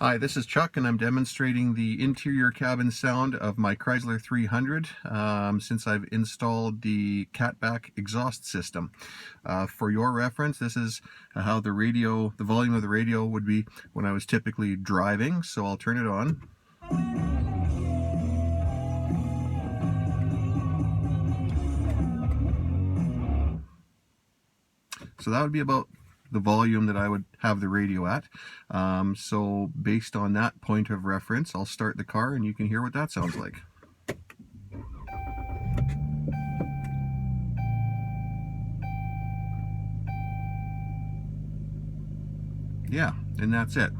Hi, this is Chuck, and I'm demonstrating the interior cabin sound of my Chrysler 300 since I've installed the catback exhaust system. For your reference, this is how the volume of the radio would be when I was typically driving, so I'll turn it on. So that would be about the volume that I would have the radio at. So based on that point of reference, I'll start the car and you can hear what that sounds like. Yeah, and that's it.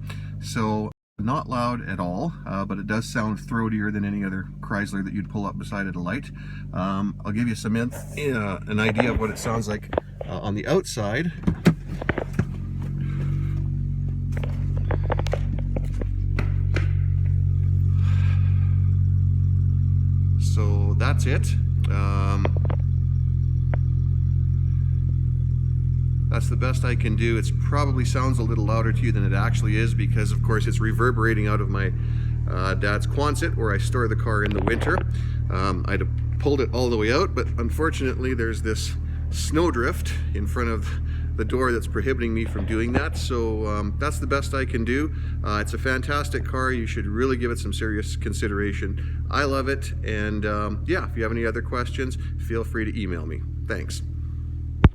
So not loud at all, but it does sound throatier than any other Chrysler that you'd pull up beside at a light. I'll give you an idea of what it sounds like on the outside. So that's it. That's the best I can do. It probably sounds a little louder to you than it actually is because, of course, it's reverberating out of my dad's Quonset where I store the car in the winter. I'd have pulled it all the way out, but unfortunately there's this snowdrift in front of the door that's prohibiting me from doing that. So that's the best I can do. It's a fantastic car. You should really give it some serious consideration. I love it, and yeah, if you have any other questions, feel free to email me. Thanks.